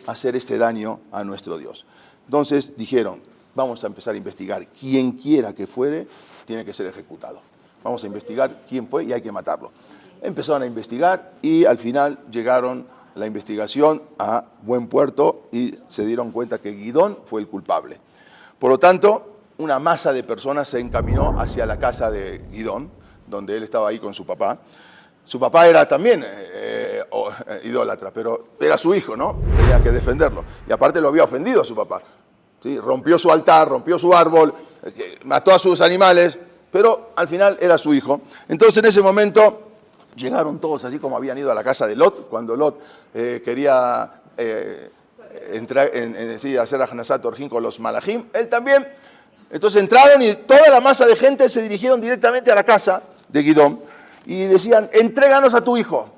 hacer este daño a nuestro Dios? Entonces dijeron, vamos a empezar a investigar. Quien quiera que fuere, tiene que ser ejecutado. Vamos a investigar quién fue y hay que matarlo. Empezaron a investigar y al final llegaron la investigación a buen puerto y se dieron cuenta que Gidón fue el culpable. Por lo tanto, una masa de personas se encaminó hacia la casa de Gidón, donde él estaba ahí con su papá. Su papá era también idólatra, pero era su hijo, ¿no? Tenía que defenderlo. Y aparte lo había ofendido a su papá. ¿Sí? Rompió su altar, rompió su árbol, mató a sus animales, pero al final era su hijo. Entonces en ese momento llegaron todos así como habían ido a la casa de Lot, cuando Lot quería entrar hacer a Hanasat Orjim con los Malachim, él también. Entonces entraron y toda la masa de gente se dirigieron directamente a la casa de Gidón y decían, entréganos a tu hijo,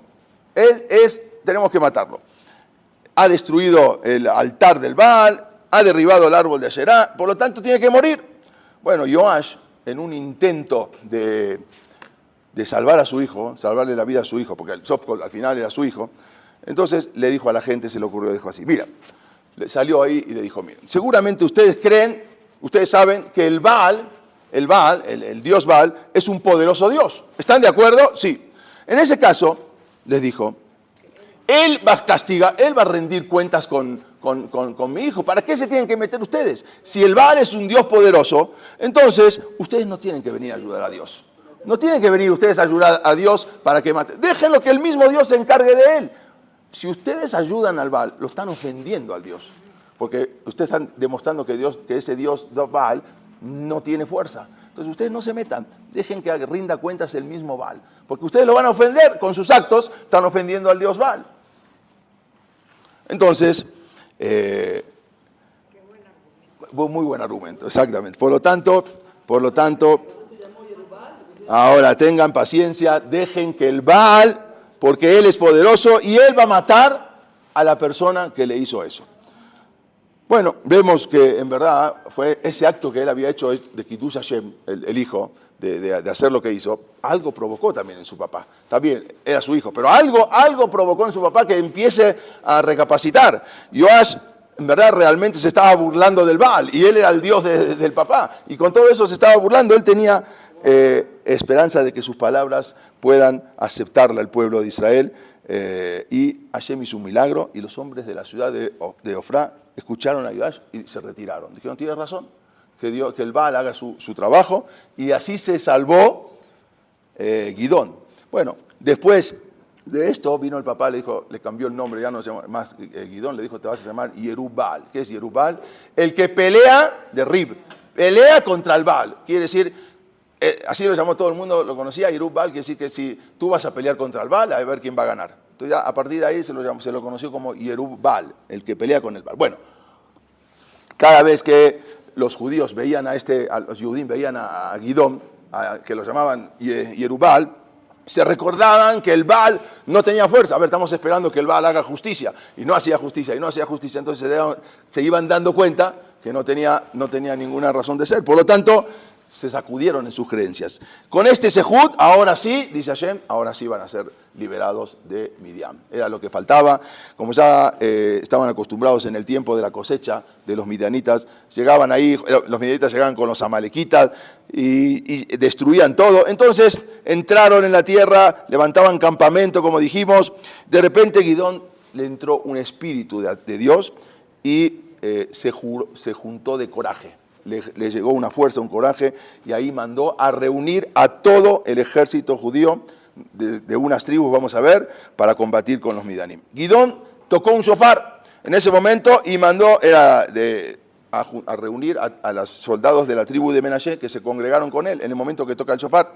tenemos que matarlo. Ha destruido el altar del Baal, ha derribado el árbol de Asherá, por lo tanto tiene que morir. Bueno, Joash, en un intento de salvar a su hijo, salvarle la vida a su hijo, porque el Sofcol al final era su hijo, entonces le dijo a la gente, se le ocurrió, dijo así, mira, le salió ahí y le dijo, miren, seguramente ustedes saben que el Dios Baal, es un poderoso Dios. ¿Están de acuerdo? Sí. En ese caso, les dijo, Él va a castigar, Él va a rendir cuentas con mi hijo. ¿Para qué se tienen que meter ustedes? Si el Baal es un Dios poderoso, entonces ustedes no tienen que venir a ayudar a Dios. No tienen que venir ustedes a ayudar a Dios para que mate. Déjenlo que el mismo Dios se encargue de Él. Si ustedes ayudan al Baal, lo están ofendiendo al Dios. Porque ustedes están demostrando que ese Dios Baal no tiene fuerza. Entonces ustedes no se metan, dejen que rinda cuentas el mismo Baal. Porque ustedes lo van a ofender con sus actos, están ofendiendo al Dios Baal. Entonces, muy buen argumento, exactamente. Por lo tanto, ahora tengan paciencia, dejen que el Baal, porque él es poderoso y él va a matar a la persona que le hizo eso. Bueno, vemos que en verdad fue ese acto que él había hecho de Kiddush Hashem, el hijo, de hacer lo que hizo, algo provocó también en su papá. También era su hijo, pero algo provocó en su papá que empiece a recapacitar. Joash, en verdad, realmente se estaba burlando del Baal y él era el Dios del papá. Y con todo eso se estaba burlando. Él tenía esperanza de que sus palabras puedan aceptarla el pueblo de Israel. Y Hashem hizo un milagro y los hombres de la ciudad de Ofrá escucharon a Joash y se retiraron. Dijeron, tienes razón, que el Baal haga su trabajo, y así se salvó Gidón. Bueno, después de esto vino el papá, le cambió el nombre, ya no se llama más Gidón, le dijo, te vas a llamar Yerub-Baal. ¿Qué es Yerub-Baal? El que pelea de Rib, pelea contra el Baal. Quiere decir, así lo llamó todo el mundo, lo conocía, Yerub-Baal, quiere decir que si tú vas a pelear contra el Baal, a ver quién va a ganar. Entonces ya a partir de ahí se lo conoció como Yerub-Baal, el que pelea con el Baal. Bueno, cada vez que los judíos veían los Yehudim veían a Gidón, que lo llamaban Yerub-Baal, se recordaban que el Baal no tenía fuerza. A ver, estamos esperando que el Baal haga justicia, y no hacía justicia, entonces se iban dando cuenta que no tenía ninguna razón de ser. Por lo tanto, se sacudieron en sus creencias. Con este Sehut, ahora sí, dice Hashem, ahora sí van a ser liberados de Midian. Era lo que faltaba. Como ya estaban acostumbrados en el tiempo de la cosecha de los midianitas, llegaban ahí, los midianitas llegaban con los amalequitas y destruían todo. Entonces entraron en la tierra, levantaban campamento, como dijimos. De repente Gidón le entró un espíritu de Dios y se juntó de coraje. Le llegó una fuerza, un coraje, y ahí mandó a reunir a todo el ejército judío de unas tribus, vamos a ver, para combatir con los Midianim. Gidón tocó un shofar en ese momento y mandó a reunir a los soldados de la tribu de Menashe que se congregaron con él en el momento que toca el shofar.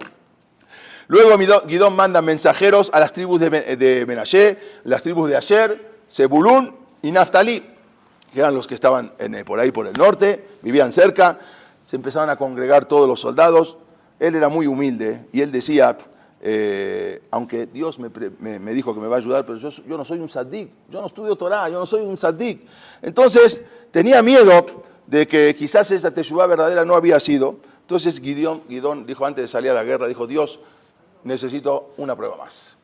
Luego Gidón manda mensajeros a las tribus de Menashe, las tribus de Asher, Zebulún y Naftalí, que eran los que estaban por ahí por el norte, vivían cerca. Se empezaron a congregar todos los soldados. Él era muy humilde y él decía, aunque Dios me dijo que me va a ayudar, pero yo no soy un tzaddik, yo no estudio Torah, yo no soy un tzaddik. Entonces tenía miedo de que quizás esa teshuvá verdadera no había sido. Entonces Gidón dijo antes de salir a la guerra, dijo, Dios, necesito una prueba más.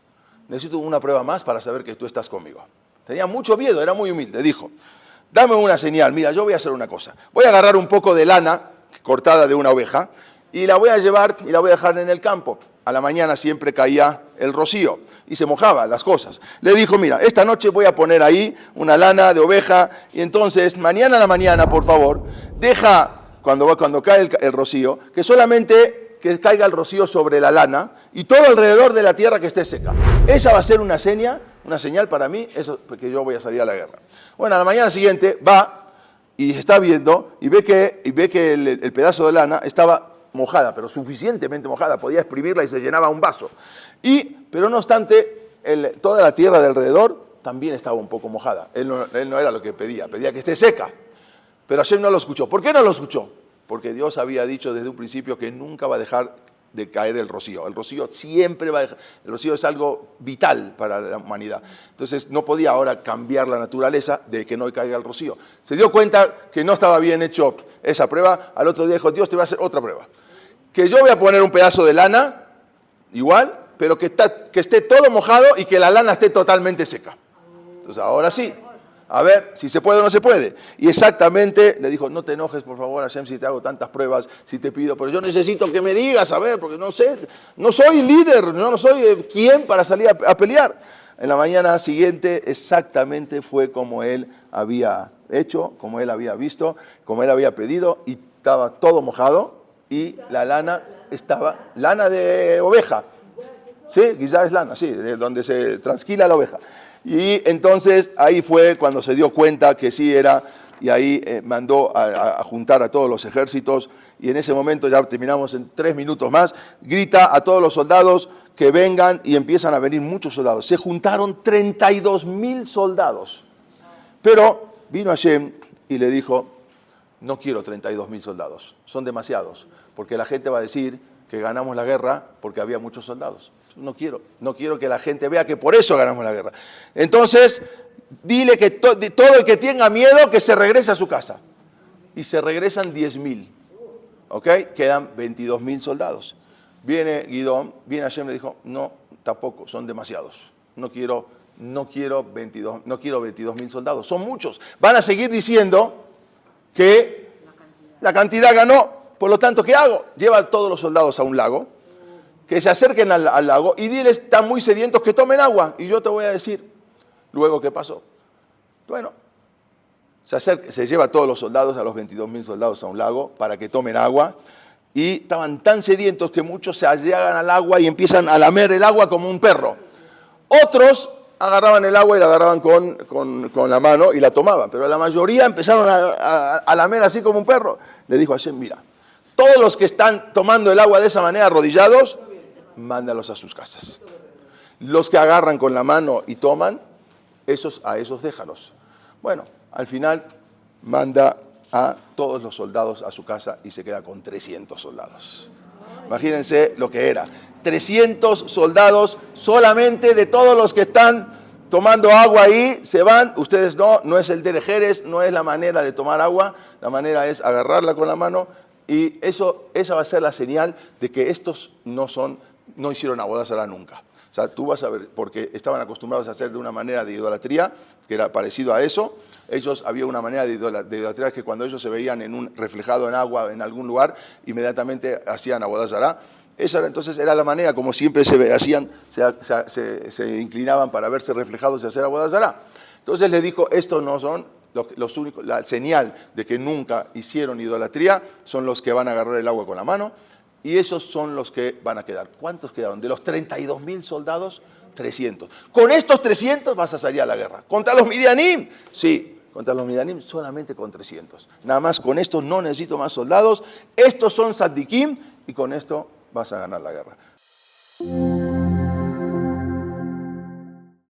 Necesito una prueba más para saber que tú estás conmigo. Tenía mucho miedo, era muy humilde. Dijo, dame una señal. Mira, yo voy a hacer una cosa. Voy a agarrar un poco de lana cortada de una oveja y la voy a llevar y la voy a dejar en el campo. A la mañana siempre caía el rocío y se mojaban las cosas. Le dijo, mira, esta noche voy a poner ahí una lana de oveja y entonces mañana a la mañana, por favor, deja, cuando cae el rocío, que solamente que caiga el rocío sobre la lana y todo alrededor de la tierra que esté seca. Esa va a ser una señal para mí, eso, porque yo voy a salir a la guerra. Bueno, a la mañana siguiente va y está viendo y ve que el pedazo de lana estaba mojada, pero suficientemente mojada, podía exprimirla y se llenaba un vaso. Pero no obstante, toda la tierra de alrededor también estaba un poco mojada. Él no era lo que pedía que esté seca. Pero Hashem no lo escuchó. ¿Por qué no lo escuchó? Porque Dios había dicho desde un principio que nunca va a dejar de caer el rocío. El rocío siempre va a dejar. El rocío es algo vital para la humanidad. Entonces no podía ahora cambiar la naturaleza de que no caiga el rocío. Se dio cuenta que no estaba bien hecho esa prueba. Al otro día dijo, Dios te va a hacer otra prueba. Que yo voy a poner un pedazo de lana, igual, pero que esté todo mojado y que la lana esté totalmente seca. Entonces ahora sí. A ver si se puede o no se puede. Y exactamente le dijo, no te enojes por favor Hashem si te hago tantas pruebas, si te pido, pero yo necesito que me digas, a ver, porque no sé, no soy líder, no soy quien para salir a pelear. En la mañana siguiente exactamente fue como él había hecho, como él había visto, como él había pedido y estaba todo mojado y la lana estaba, lana de oveja. Sí, quizás es lana, sí, de donde se transquila la oveja. Y entonces ahí fue cuando se dio cuenta que sí era, y ahí mandó a juntar a todos los ejércitos, y en ese momento, ya terminamos en 3 minutos más, grita a todos los soldados que vengan, y empiezan a venir muchos soldados. Se juntaron 32.000 soldados. Pero vino Hashem y le dijo, no quiero 32.000 soldados, son demasiados, porque la gente va a decir que ganamos la guerra porque había muchos soldados. No quiero que la gente vea que por eso ganamos la guerra. Entonces, dile que todo el que tenga miedo que se regrese a su casa. Y se regresan 10.000. ¿Ok? Quedan 22.000 soldados. Viene Gidón, viene Hashem y le dijo, no, tampoco, son demasiados. No quiero 22.000 soldados, son muchos. Van a seguir diciendo que la cantidad ganó. Por lo tanto, ¿qué hago? Lleva a todos los soldados a un lago, que se acerquen al lago y diles, están muy sedientos, que tomen agua. Y yo te voy a decir, luego, ¿qué pasó? Bueno, se lleva a todos los soldados, a los 22.000 soldados a un lago para que tomen agua. Y estaban tan sedientos que muchos se allegan al agua y empiezan a lamer el agua como un perro. Otros agarraban el agua y la agarraban con la mano y la tomaban. Pero la mayoría empezaron a lamer así como un perro. Le dijo a Hashem, mira, todos los que están tomando el agua de esa manera arrodillados, mándalos a sus casas. Los que agarran con la mano y toman, a esos déjalos. Bueno, al final manda a todos los soldados a su casa y se queda con 300 soldados. Imagínense lo que era. 300 soldados solamente de todos los que están tomando agua ahí, se van. Ustedes no es el derejeres, no es la manera de tomar agua, la manera es agarrarla con la mano. Y esa va a ser la señal de que estos no hicieron Avodah Zará nunca. O sea, tú vas a ver, porque estaban acostumbrados a hacer de una manera de idolatría, que era parecido a eso. Ellos, había una manera de idolatría que cuando ellos se veían reflejado en agua en algún lugar, inmediatamente hacían Avodah Zará. Entonces era la manera como siempre se inclinaban para verse reflejados y hacer Avodah Zará. Entonces les dijo, estos no son los únicos, la señal de que nunca hicieron idolatría son los que van a agarrar el agua con la mano y esos son los que van a quedar. ¿Cuántos quedaron? De los 32.000 soldados, 300. Con estos 300 vas a salir a la guerra. ¿Contra los Midianim? Sí, contra los Midianim solamente con 300. Nada más con estos no necesito más soldados. Estos son Tzadikim y con esto vas a ganar la guerra.